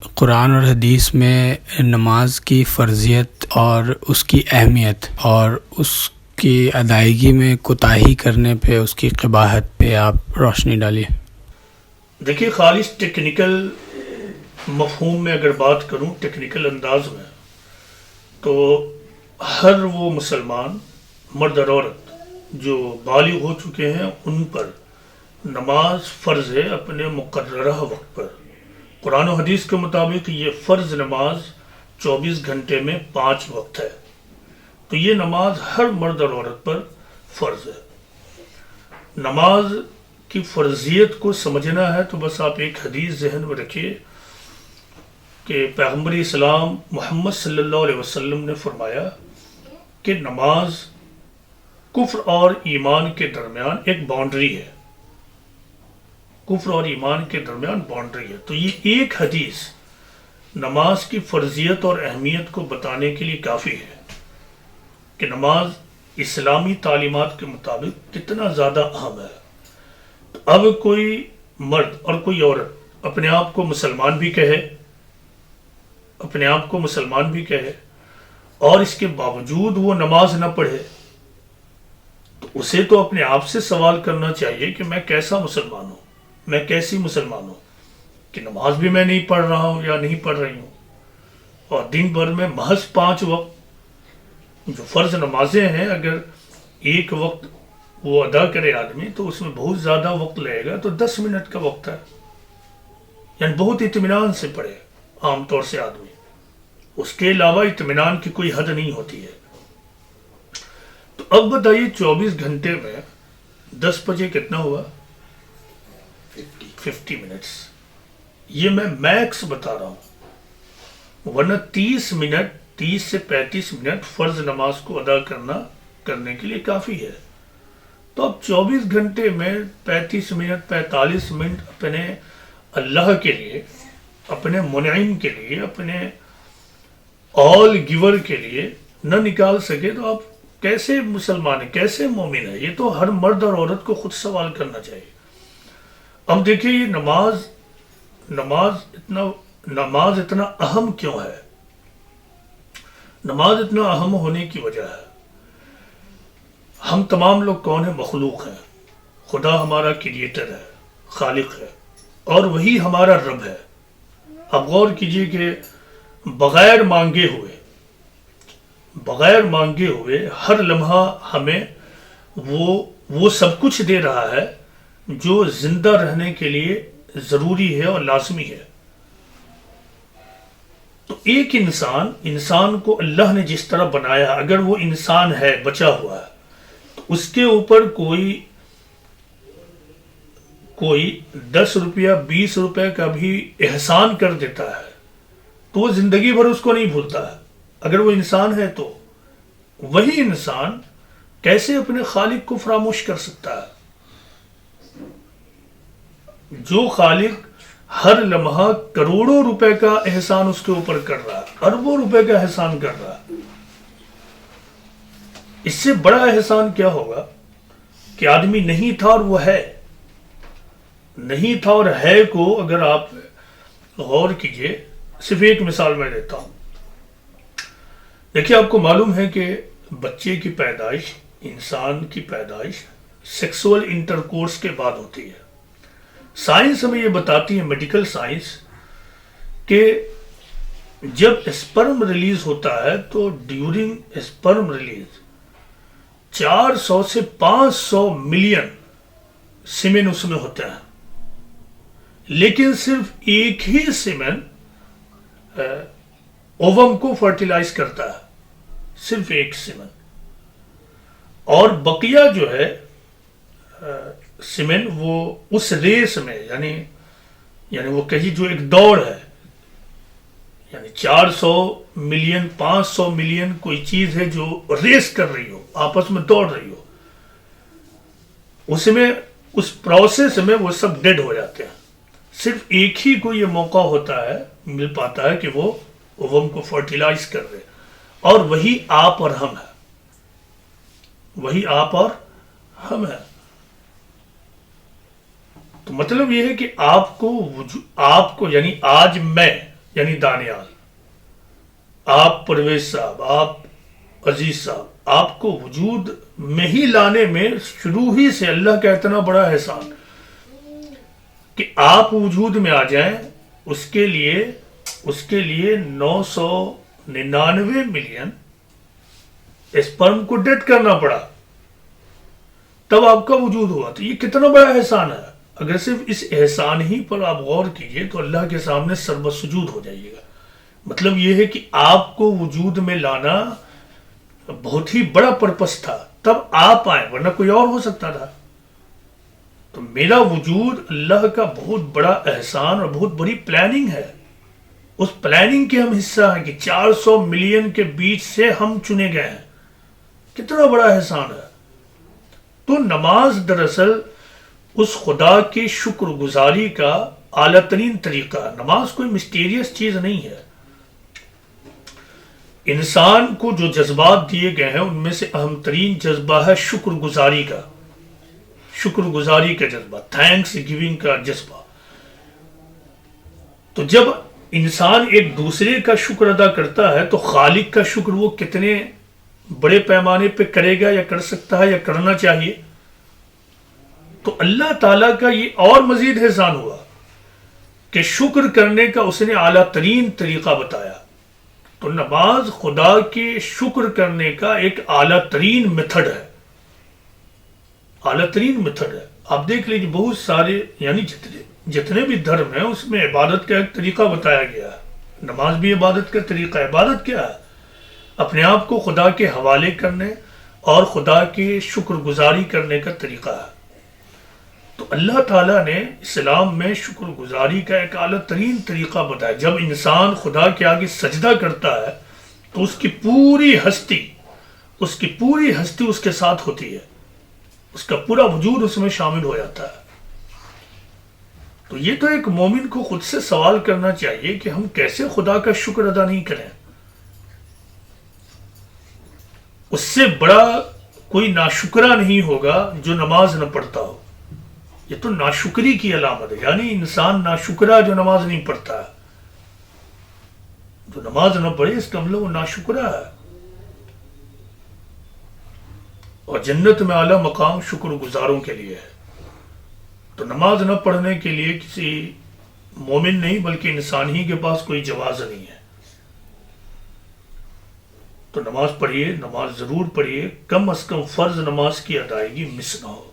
قرآن اور حدیث میں نماز کی فرضیت اور اس کی اہمیت اور اس کی ادائیگی میں کوتاہی کرنے پہ اس کی قباحت پہ آپ روشنی ڈالیے۔ دیکھیے، خالص ٹیکنیکل مفہوم میں اگر بات کروں، ٹیکنیکل انداز میں، تو ہر وہ مسلمان مرد اور عورت جو بالغ ہو چکے ہیں ان پر نماز فرض ہے اپنے مقررہ وقت پر۔ قرآن و حدیث کے مطابق یہ فرض نماز 24 گھنٹے میں 5 وقت ہے، تو یہ نماز ہر مرد اور عورت پر فرض ہے۔ نماز کی فرضیت کو سمجھنا ہے تو بس آپ ایک حدیث ذہن میں رکھیے کہ پیغمبر اسلام محمد صلی اللہ علیہ وسلم نے فرمایا کہ نماز کفر اور ایمان کے درمیان ایک باؤنڈری ہے، کفر اور ایمان کے درمیان باؤنڈری ہے۔ تو یہ ایک حدیث نماز کی فرضیت اور اہمیت کو بتانے کے لیے کافی ہے کہ نماز اسلامی تعلیمات کے مطابق کتنا زیادہ اہم ہے۔ تو اب کوئی مرد اور کوئی عورت اپنے آپ کو مسلمان بھی کہے، اپنے آپ کو مسلمان بھی کہے اور اس کے باوجود وہ نماز نہ پڑھے، تو اسے تو اپنے آپ سے سوال کرنا چاہیے کہ میں کیسا مسلمان ہوں، میں کیسی مسلمان ہوں کہ نماز بھی میں نہیں پڑھ رہا ہوں یا نہیں پڑھ رہی ہوں، اور دن بھر میں محض 5 وقت جو فرض نمازیں ہیں اگر ایک وقت وہ ادا کرے آدمی تو اس میں بہت زیادہ وقت لگے گا، تو 10 منٹ کا وقت ہے، یعنی بہت اطمینان سے پڑھے عام طور سے آدمی، اس کے علاوہ اطمینان کی کوئی حد نہیں ہوتی ہے۔ تو اب بتائیے 24 گھنٹے میں 10 بجے کتنا ہوا؟ 50 منٹس۔ یہ میں میکس بتا رہا ہوں، ورنہ 30 منٹ 30 سے 35 منٹ فرض نماز کو ادا کرنے کے لیے کافی ہے۔ تو اب 24 گھنٹے میں 35 منٹ 45 منٹ اپنے اللہ کے لیے، اپنے منعم کے لیے، اپنے آل گیور کے لیے نہ نکال سکے تو آپ کیسے مسلمان ہیں، کیسے مومن ہیں؟ یہ تو ہر مرد اور عورت کو خود سوال کرنا چاہیے۔ اب دیکھیے یہ نماز اتنا اہم کیوں ہے؟ نماز اتنا اہم ہونے کی وجہ ہے، ہم تمام لوگ کون ہیں؟ مخلوق ہیں، خدا ہمارا کریٹر ہے، خالق ہے، اور وہی ہمارا رب ہے۔ اب غور کیجئے کہ بغیر مانگے ہوئے ہر لمحہ ہمیں وہ سب کچھ دے رہا ہے جو زندہ رہنے کے لیے ضروری ہے اور لازمی ہے۔ تو ایک انسان کو اللہ نے جس طرح بنایا، اگر وہ انسان ہے، بچا ہوا ہے، تو اس کے اوپر کوئی 10 روپیہ 20 روپے کا بھی احسان کر دیتا ہے تو وہ زندگی بھر اس کو نہیں بھولتا ہے، اگر وہ انسان ہے تو۔ وہی انسان کیسے اپنے خالق کو فراموش کر سکتا ہے؟ جو خالق ہر لمحہ کروڑوں روپے کا احسان اس کے اوپر کر رہا ہے، اربوں روپے کا احسان کر رہا ہے، اس سے بڑا احسان کیا ہوگا کہ آدمی نہیں تھا اور وہ ہے، نہیں تھا اور ہے کو اگر آپ غور کیجئے۔ صرف ایک مثال میں دیتا ہوں، دیکھیے آپ کو معلوم ہے کہ بچے کی پیدائش، انسان کی پیدائش سیکسول انٹرکورس کے بعد ہوتی ہے۔ سائنس ہمیں یہ بتاتی ہے، میڈیکل سائنس، کہ جب اسپرم ریلیز ہوتا ہے تو ڈیورنگ اسپرم ریلیز 400 سے 500 ملین سیمن اس میں ہوتے ہیں، لیکن صرف ایک ہی سیمن اووم کو فرٹیلائز کرتا ہے، صرف ایک سیمن، اور بقیہ جو ہے سیمن وہ اس ریس میں، یعنی وہ کہیں جو ایک دوڑ ہے، یعنی 400 ملین 500 ملین کوئی چیز ہے جو ریس کر رہی ہو، آپس میں دوڑ رہی ہو، اس پروسیس میں وہ سب ڈیڈ ہو جاتے ہیں۔ صرف ایک ہی کو یہ موقع ہوتا ہے، مل پاتا ہے کہ وہ اووم کو فرٹیلائز کر دے، اور وہی آپ اور ہم ہے، وہی آپ اور ہم ہے۔ تو مطلب یہ ہے کہ آپ کو یعنی آج میں یعنی دانیال، آپ پرویز صاحب، آپ عزیز صاحب، آپ کو وجود میں ہی لانے میں شروع ہی سے اللہ کا اتنا بڑا احسان کہ آپ وجود میں آ جائیں، اس کے لیے 999 ملین اسپرم کو ڈیڈ کرنا پڑا، تب آپ کا وجود ہوا. تو یہ کتنا بڑا احسان ہے. اگر صرف اس احسان ہی پر آپ غور کیجئے تو اللہ کے سامنے سربت سجود ہو جائیے گا. مطلب یہ ہے کہ آپ کو وجود میں لانا بہت ہی بڑا پرپس تھا، تب آپ آئے، ورنہ کوئی اور ہو سکتا تھا. تو میرا وجود اللہ کا بہت بڑا احسان اور بہت بڑی پلاننگ ہے. اس پلاننگ کے ہم حصہ ہیں کہ 400 ملین کے بیچ سے ہم چنے گئے ہیں. کتنا بڑا احسان ہے. تو نماز دراصل اس خدا کی شکر گزاری کا اعلیٰ ترین طریقہ ہے. نماز کوئی مسٹیریس چیز نہیں ہے. انسان کو جو جذبات دیے گئے ہیں ان میں سے اہم ترین جذبہ ہے شکر گزاری کا، شکر گزاری کا جذبہ، تھینکس گیونگ کا جذبہ. تو جب انسان ایک دوسرے کا شکر ادا کرتا ہے تو خالق کا شکر وہ کتنے بڑے پیمانے پہ کرے گا یا کر سکتا ہے یا کرنا چاہیے. تو اللہ تعالیٰ کا یہ اور مزید احسان ہوا کہ شکر کرنے کا اس نے اعلیٰ ترین طریقہ بتایا. تو نماز خدا کے شکر کرنے کا ایک اعلیٰ ترین میتھڈ ہے، اعلیٰ ترین میتھڈ ہے. آپ دیکھ لیجیے بہت سارے یعنی جتنے بھی دھرم ہیں اس میں عبادت کا ایک طریقہ بتایا گیا ہے. نماز بھی عبادت کا طریقہ ہے. عبادت کیا ہے؟ اپنے آپ کو خدا کے حوالے کرنے اور خدا کے شکر گزاری کرنے کا طریقہ ہے. تو اللہ تعالیٰ نے اسلام میں شکر گزاری کا ایک اعلیٰ ترین طریقہ بتایا. جب انسان خدا کے آگے سجدہ کرتا ہے تو اس کی پوری ہستی اس کے ساتھ ہوتی ہے، اس کا پورا وجود اس میں شامل ہو جاتا ہے. تو یہ تو ایک مومن کو خود سے سوال کرنا چاہیے کہ ہم کیسے خدا کا شکر ادا نہیں کریں. اس سے بڑا کوئی ناشکرا نہیں ہوگا جو نماز نہ پڑھتا ہو. یہ تو ناشکری کی علامت ہے، یعنی انسان ناشکرا جو نماز نہیں پڑھتا ہے. جو نماز نہ پڑھے اس کا مطلب وہ ناشکرا ہے. اور جنت میں اعلیٰ مقام شکر گزاروں کے لیے ہے. تو نماز نہ پڑھنے کے لیے کسی مومن نہیں بلکہ انسان ہی کے پاس کوئی جواز نہیں ہے. تو نماز پڑھیے، نماز ضرور پڑھیے، کم از کم فرض نماز کی ادائیگی مس نہ ہو.